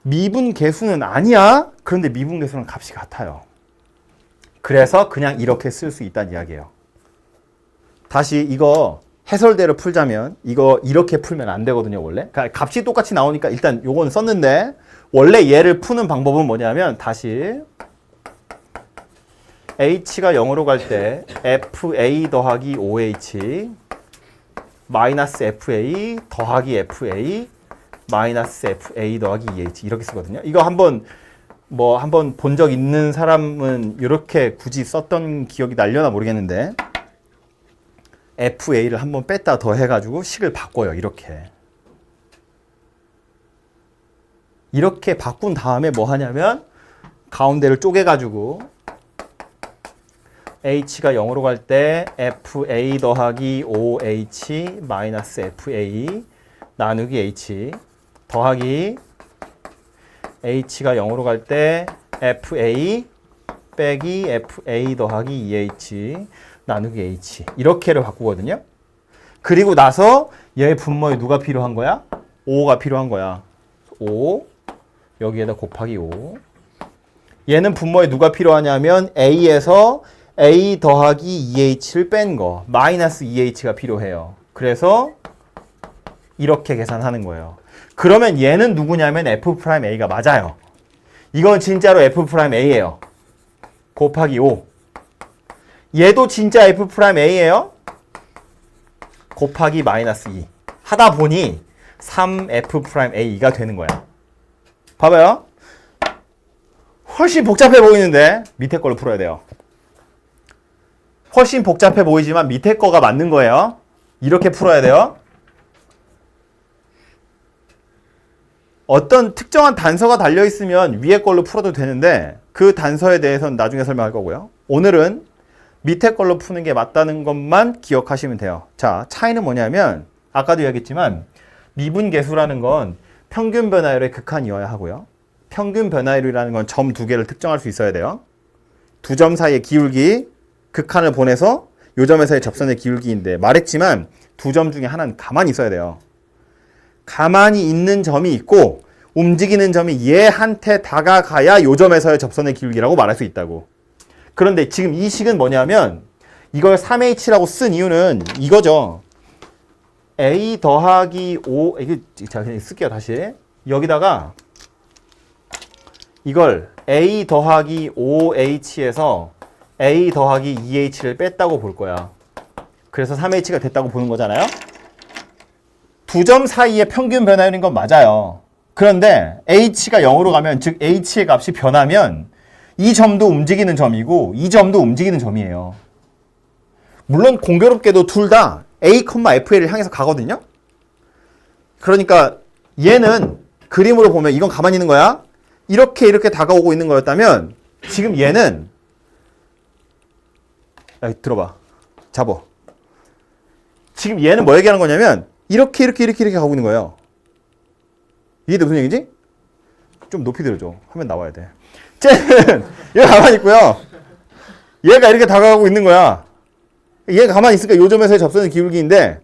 미분계수는 아니야. 그런데 미분계수랑 값이 같아요. 그래서 그냥 이렇게 쓸 수 있다는 이야기예요. 다시 이거 해설대로 풀자면 이거 이렇게 풀면 안 되거든요, 원래. 그러니까 값이 똑같이 나오니까 일단 요건 썼는데 원래 얘를 푸는 방법은 뭐냐면 다시 h가 0으로 갈 때 fa 더하기 5h 마이너스 fa 더하기 fa 마이너스 fa 더하기 2h 이렇게 쓰거든요. 이거 한번 본 적 있는 사람은 이렇게 굳이 썼던 기억이 날려나 모르겠는데 fa를 한번 뺐다 더 해가지고 식을 바꿔요. 이렇게 바꾼 다음에 뭐 하냐면 가운데를 쪼개가지고 h가 0으로 갈 때 fa 더하기 5h 마이너스 fa 나누기 h 더하기 h가 0으로 갈 때 fa 빼기 fa 더하기 2h 나누기 h 이렇게를 바꾸거든요. 그리고 나서 얘의 분모에 누가 필요한 거야? 5가 필요한 거야. 5 여기에다 곱하기 5 얘는 분모에 누가 필요하냐면 a에서 a 더하기 2h를 뺀 거 마이너스 2h가 필요해요. 그래서 이렇게 계산하는 거예요. 그러면 얘는 누구냐면 f'a가 맞아요. 이건 진짜로 f'a예요. 곱하기 5 얘도 진짜 f'a예요. 곱하기 마이너스 2 하다 보니 3f'a가 되는 거야. 봐봐요. 훨씬 복잡해 보이는데 밑에 걸로 풀어야 돼요. 훨씬 복잡해 보이지만 밑에 거가 맞는 거예요. 이렇게 풀어야 돼요. 어떤 특정한 단서가 달려있으면 위에 걸로 풀어도 되는데 그 단서에 대해서는 나중에 설명할 거고요. 오늘은 밑에 걸로 푸는 게 맞다는 것만 기억하시면 돼요. 자, 차이는 뭐냐면 아까도 이야기했지만 미분계수라는 건 평균 변화율의 극한이어야 하고요. 평균 변화율이라는 건 점 두 개를 특정할 수 있어야 돼요. 두 점 사이의 기울기 극한을 보내서 요 점에서의 접선의 기울기인데 말했지만 두 점 중에 하나는 가만히 있어야 돼요. 가만히 있는 점이 있고 움직이는 점이 얘한테 다가가야 요 점에서의 접선의 기울기라고 말할 수 있다고. 그런데 지금 이 식은 뭐냐면 이걸 3h라고 쓴 이유는 이거죠. a 더하기 5 이거 자 그냥 쓸게요. 다시 여기다가 이걸 a 더하기 5h에서 a 더하기 2h를 뺐다고 볼 거야. 그래서 3h가 됐다고 보는 거잖아요. 두 점 사이의 평균 변화율인 건 맞아요. 그런데 h가 0으로 가면 즉 h의 값이 변하면 이 점도 움직이는 점이고 이 점도 움직이는 점이에요. 물론 공교롭게도 둘 다 a, fa를 향해서 가거든요. 그러니까 얘는 그림으로 보면 이건 가만히 있는 거야. 이렇게 다가오고 있는 거였다면 지금 얘는 야, 들어봐. 잡어. 지금 얘는 뭐 얘기하는 거냐면 이렇게 가고 있는 거예요. 이게 무슨 얘기지? 좀 높이 들어줘. 화면 나와야 돼. 쟤는 얘가 가만히 있고요. 얘가 이렇게 다가가고 있는 거야. 얘가 가만히 있으니까 요 점에서의 접선의 기울기인데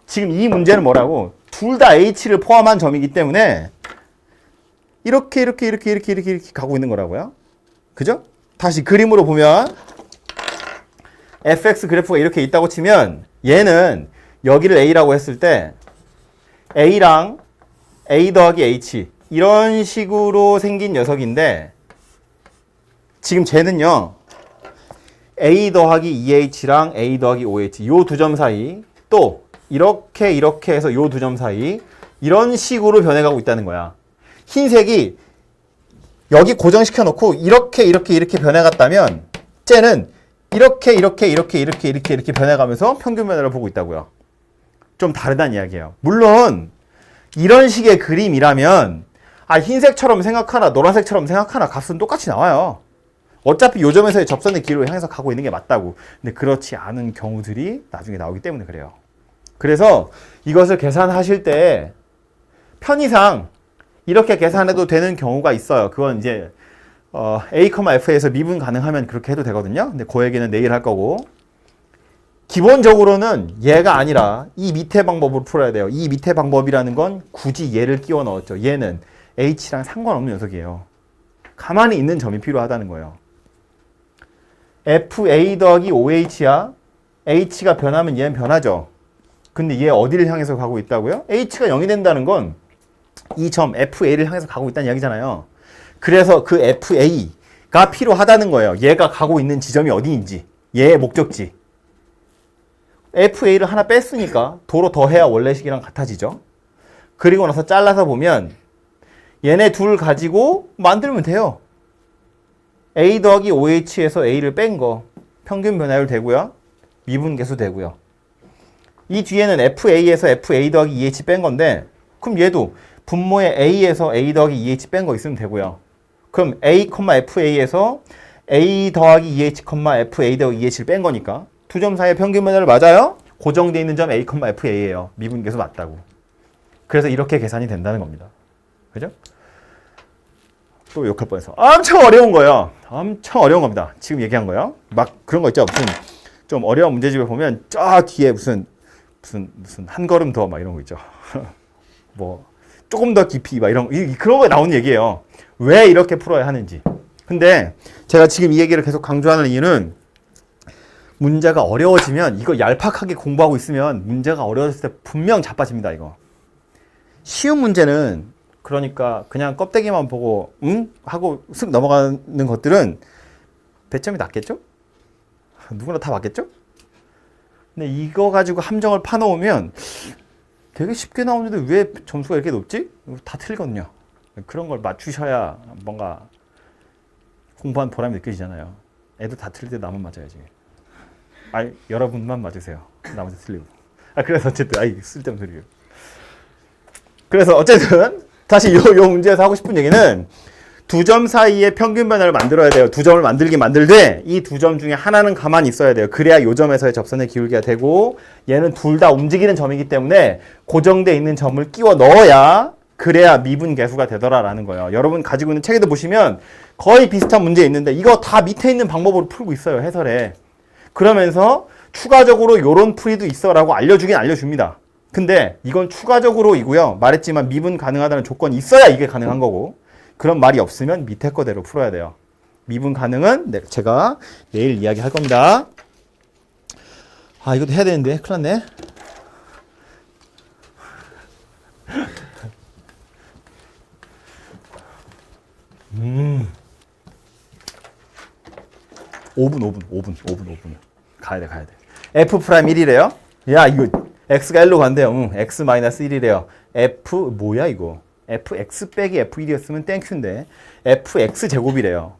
지금 이 문제는 뭐라고? 둘 다 h를 포함한 점이기 때문에 이렇게 가고 있는 거라고요. 그죠? 다시 그림으로 보면 fx 그래프가 이렇게 있다고 치면 얘는 여기를 a라고 했을 때 a랑 a 더하기 h 이런 식으로 생긴 녀석인데 지금 쟤는요 a 더하기 2h랑 a 더하기 5h 요 두 점 사이 또 이렇게 해서 요 두 점 사이 이런 식으로 변해가고 있다는 거야. 흰색이 여기 고정시켜 놓고 이렇게 변해갔다면 쟤는 이렇게 변해가면서 평균 변화를 보고 있다고요. 좀 다르다는 이야기예요. 물론 이런 식의 그림이라면 흰색처럼 생각하나 노란색처럼 생각하나 값은 똑같이 나와요. 어차피 요 점에서의 접선의 기로를 향해서 가고 있는 게 맞다고. 근데 그렇지 않은 경우들이 나중에 나오기 때문에 그래요. 그래서 이것을 계산하실 때 편의상 이렇게 계산해도 되는 경우가 있어요. 그건 이제 A, F에서 미분 가능하면 그렇게 해도 되거든요. 근데 그 얘기는 내일 할 거고. 기본적으로는 얘가 아니라 이 밑에 방법으로 풀어야 돼요. 이 밑에 방법이라는 건 굳이 얘를 끼워 넣었죠. 얘는 H랑 상관없는 녀석이에요. 가만히 있는 점이 필요하다는 거예요. FA 더하기 OH야. H가 변하면 얘는 변하죠. 근데 얘 어디를 향해서 가고 있다고요? H가 0이 된다는 건 이 점 FA를 향해서 가고 있다는 이야기잖아요. 그래서 그 FA가 필요하다는 거예요. 얘가 가고 있는 지점이 어디인지. 얘의 목적지. FA를 하나 뺐으니까 도로 더해야 원래식이랑 같아지죠. 그리고 나서 잘라서 보면 얘네 둘 가지고 만들면 돼요. A 더하기 OH에서 A를 뺀 거 평균 변화율 되고요. 미분계수 되고요. 이 뒤에는 FA에서 FA 더하기 EH 뺀 건데 그럼 얘도 분모에 A에서 A 더하기 EH 뺀 거 있으면 되고요. 그럼 A, FA에서 A 더하기 EH, FA 더하기 EH를 뺀 거니까 두 점 사이의 평균 변화율 맞아요? 고정되어 있는 점 A, FA예요. 미분계수 맞다고. 그래서 이렇게 계산이 된다는 겁니다. 그죠? 또 욕할 뻔해서 엄청 어려운 거예요. 엄청 어려운 겁니다. 지금 얘기한 거요. 막 그런 거 있죠. 무슨 좀 어려운 문제집에 보면 저 뒤에 무슨 한 걸음 더 막 이런 거 있죠. 뭐 조금 더 깊이 막 이런 그런 거에 나오는 얘기예요. 왜 이렇게 풀어야 하는지. 근데 제가 지금 이 얘기를 계속 강조하는 이유는 문제가 어려워지면 이거 얄팍하게 공부하고 있으면 문제가 어려웠을 때 분명 자빠집니다. 이거. 쉬운 문제는 그러니까 그냥 껍데기만 보고 응? 하고 쓱 넘어가는 것들은 배점이 낮겠죠? 누구나 다 맞겠죠? 근데 이거 가지고 함정을 파놓으면 되게 쉽게 나오는데 왜 점수가 이렇게 높지? 다 틀리거든요. 그런 걸 맞추셔야 뭔가 공부한 보람이 느껴지잖아요. 애들 다 틀릴 때 나만 맞아야지. 아니 여러분만 맞으세요. 나머지 틀리고. 그래서 어쨌든 쓸데없는 소리예요. 그래서 어쨌든 다시 요 문제에서 하고 싶은 얘기는 두 점 사이에 평균 변화를 만들어야 돼요. 두 점을 만들되 이 두 점 중에 하나는 가만히 있어야 돼요. 그래야 요 점에서의 접선의 기울기가 되고 얘는 둘 다 움직이는 점이기 때문에 고정되어 있는 점을 끼워 넣어야 그래야 미분 계수가 되더라라는 거예요. 여러분 가지고 있는 책에도 보시면 거의 비슷한 문제 있는데 이거 다 밑에 있는 방법으로 풀고 있어요. 해설에. 그러면서 추가적으로 요런 풀이도 있어라고 알려주긴 알려줍니다. 근데 이건 추가적으로이고요. 말했지만 미분 가능하다는 조건이 있어야 이게 가능한 거고 그런 말이 없으면 밑에 거대로 풀어야 돼요. 미분 가능은 제가 내일 이야기할 겁니다. 이것도 해야 되는데 큰일 났네. 5분. 가야 돼. F 프라임 1이래요. 야, 이거 X가 1로 간대요. X 마이너스 1이래요. F, 뭐야, 이거? fx 빼기 f1이었으면 땡큐인데 fx 제곱이래요.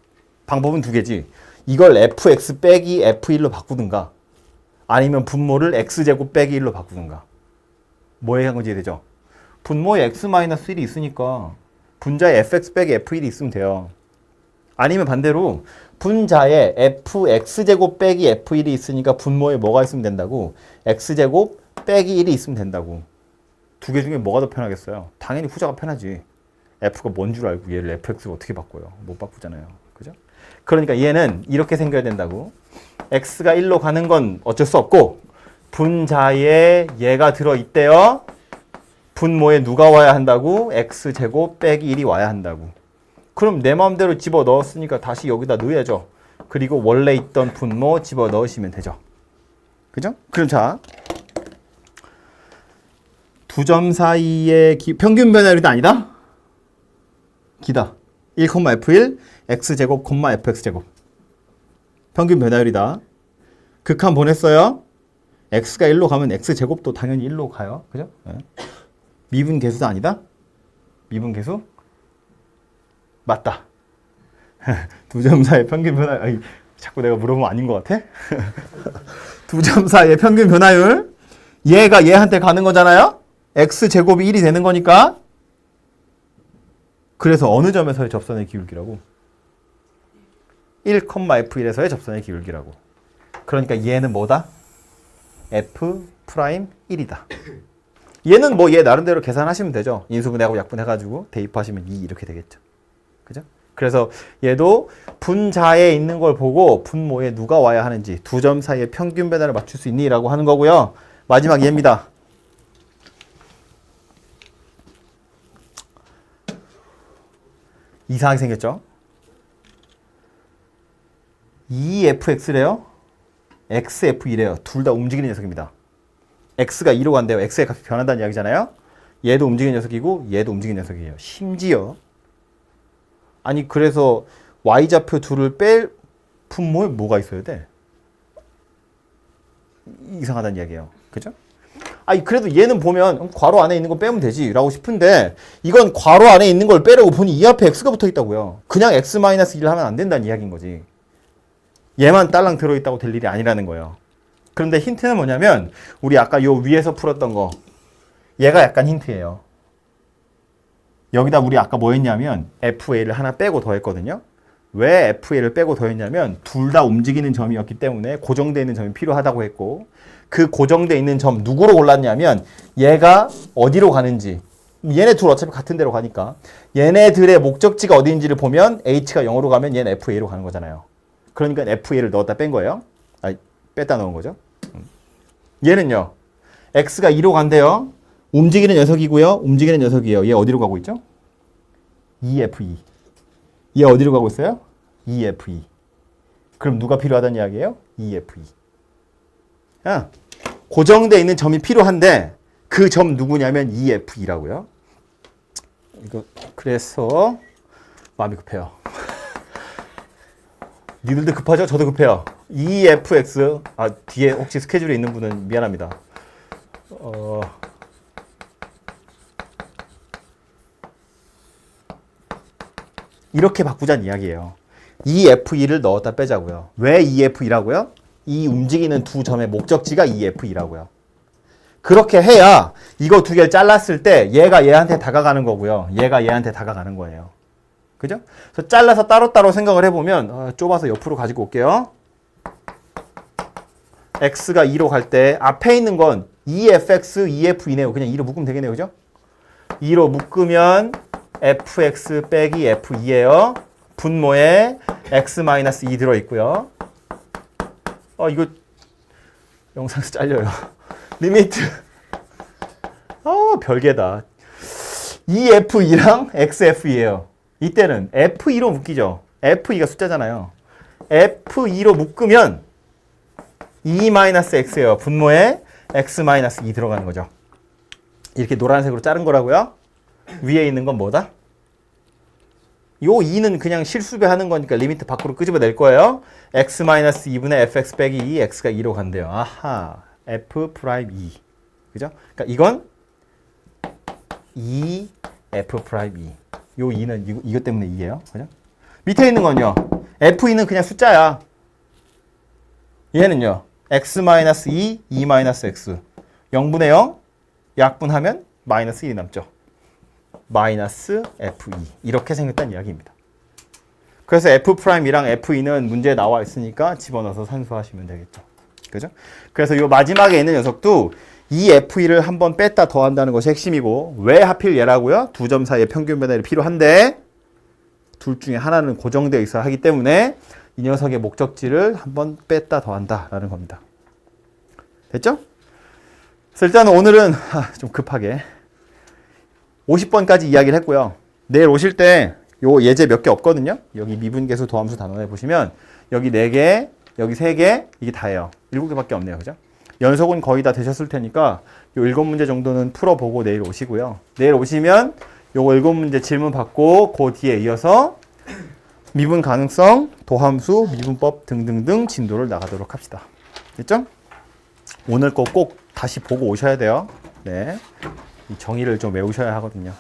방법은 두 개지. 이걸 fx 빼기 f1로 바꾸든가 아니면 분모를 x제곱 빼기 1로 바꾸든가. 뭐에 한 건지 이해되죠? 분모에 x-1이 있으니까 분자에 fx 빼기 f1이 있으면 돼요. 아니면 반대로 분자에 fx제곱 빼기 f1이 있으니까 분모에 뭐가 있으면 된다고? x제곱 빼기 1이 있으면 된다고. 두 개 중에 뭐가 더 편하겠어요? 당연히 후자가 편하지. f가 뭔 줄 알고 얘를 fx로 어떻게 바꿔요? 못 바꾸잖아요. 그죠? 그러니까 얘는 이렇게 생겨야 된다고. x가 1로 가는 건 어쩔 수 없고 분자에 얘가 들어있대요. 분모에 누가 와야 한다고? x제곱 빼기 1이 와야 한다고. 그럼 내 마음대로 집어넣었으니까 다시 여기다 넣어야죠. 그리고 원래 있던 분모 집어넣으시면 되죠. 그죠? 그럼 자, 두 점 사이의 평균 변화율이 아니다? 기다. 1,f1 x제곱, fx제곱. 평균 변화율이다. 극한 보냈어요. x가 1로 가면 x제곱도 당연히 1로 가요. 그죠? 네. 미분 계수도 아니다? 미분 계수? 맞다. 두 점 사이의 평균 변화율. 자꾸 내가 물어보면 아닌 것 같아? 두 점 사이의 평균 변화율. 얘가 얘한테 가는 거잖아요? x제곱이 1이 되는 거니까. 그래서 어느 점에서의 접선의 기울기라고? 1,f1에서의 접선의 기울기라고. 그러니까 얘는 뭐다? f'1이다. 얘는 뭐 얘 나름대로 계산하시면 되죠. 인수분해하고 약분해가지고 대입하시면 2 이렇게 되겠죠. 그죠? 그래서 얘도 분자에 있는 걸 보고 분모에 누가 와야 하는지 두 점 사이의 평균 변화를 맞출 수 있니? 라고 하는 거고요. 마지막 얘입니다. 이상하게 생겼죠? 2fx래요. xf2래요. 둘 다 움직이는 녀석입니다. x가 2로 간대요. x의 값이 변한다는 이야기잖아요. 얘도 움직이는 녀석이고 얘도 움직이는 녀석이에요. 심지어 아니 그래서 y좌표 둘을 뺄 분모에 뭐가 있어야 돼? 이상하다는 이야기예요. 그죠? 아니 그래도 얘는 보면 괄호 안에 있는 거 빼면 되지 라고 싶은데 이건 괄호 안에 있는 걸 빼려고 보니 이 앞에 x가 붙어 있다고요. 그냥 x-1을 하면 안 된다는 이야기인 거지. 얘만 딸랑 들어있다고 될 일이 아니라는 거예요. 그런데 힌트는 뭐냐면 우리 아까 요 위에서 풀었던 거 얘가 약간 힌트예요. 여기다 우리 아까 뭐 했냐면 FA를 하나 빼고 더했거든요. 왜 FA를 빼고 더했냐면 둘 다 움직이는 점이었기 때문에 고정되어 있는 점이 필요하다고 했고 그 고정되어 있는 점 누구로 골랐냐면 얘가 어디로 가는지 얘네 둘 어차피 같은 데로 가니까 얘네들의 목적지가 어디인지를 보면 H가 0으로 가면 얘는 FA로 가는 거잖아요. 그러니까 FA를 넣었다 뺀 거예요. 아니 뺐다 넣은 거죠. 얘는요. X가 2로 간대요. 움직이는 녀석이고요. 움직이는 녀석이에요. 얘 어디로 가고 있죠? EFE. 얘 어디로 가고 있어요? EFE. 그럼 누가 필요하다는 이야기예요? EFE. 고정되어 있는 점이 필요한데 그 점 누구냐면 EFE라고요. 이거 그래서 마음이 급해요. 니들도 급하죠? 저도 급해요. EFX 뒤에 혹시 스케줄에 있는 분은 미안합니다. 이렇게 바꾸자는 이야기예요. EFE를 넣었다 빼자고요. 왜 EFE라고요? 이 움직이는 두 점의 목적지가 EFE라고요. 그렇게 해야 이거 두 개를 잘랐을 때 얘가 얘한테 다가가는 거고요. 얘가 얘한테 다가가는 거예요. 그죠? 그래서 잘라서 따로따로 생각을 해보면 좁아서 옆으로 가지고 올게요. x가 2로 갈 때 앞에 있는 건 EFX, EFE네요. 그냥 2로 묶으면 되겠네요. 그죠? 2로 묶으면 fx 빼기 f2예요. 분모에 x-2 들어있고요. 이거 영상에서 잘려요. 리미트. 별개다. EF2랑 XFE예요. 이때는 F2로 묶이죠. F2가 숫자잖아요. F2로 묶으면 E-X예요. 분모에 X-2 들어가는 거죠. 이렇게 노란색으로 자른 거라고요. 위에 있는 건 뭐다? 요 2는 그냥 실수배하는 거니까 리미트 밖으로 끄집어낼 거예요. X-2분의 fx 빼기 2, x가 2로 간대요. 아하, F'2. 그죠? 그러니까 이건 2, F'2. 요 2는 이것 때문에 2예요. 그죠? 밑에 있는 건요. F2는 그냥 숫자야. 얘는요. x-2, 2-x. 0분의 0, 약분하면 마이너스 1이 남죠. 마이너스 F2. 이렇게 생겼다는 이야기입니다. 그래서 F'이랑 F2는 문제에 나와 있으니까 집어넣어서 산수하시면 되겠죠. 그죠? 그래서 이 마지막에 있는 녀석도 이 F2를 한번 뺐다 더한다는 것이 핵심이고 왜 하필 얘라고요? 두 점 사이의 평균 변화율이 필요한데 둘 중에 하나는 고정되어 있어야 하기 때문에 이 녀석의 목적지를 한번 뺐다 더한다라는 겁니다. 됐죠? 그래서 일단 오늘은 좀 급하게 50번까지 이야기를 했고요. 내일 오실 때 요 예제 몇 개 없거든요. 여기 미분계수 도함수 단원에 보시면 여기 4개, 여기 3개, 이게 다예요. 7개밖에 없네요. 그죠? 연속은 거의 다 되셨을 테니까 요 7문제 정도는 풀어보고 내일 오시고요. 내일 오시면 요거 7문제 질문 받고 그 뒤에 이어서 미분 가능성, 도함수, 미분법 등등등 진도를 나가도록 합시다. 됐죠? 오늘 거 꼭 다시 보고 오셔야 돼요. 네. 이 정의를 좀 외우셔야 하거든요.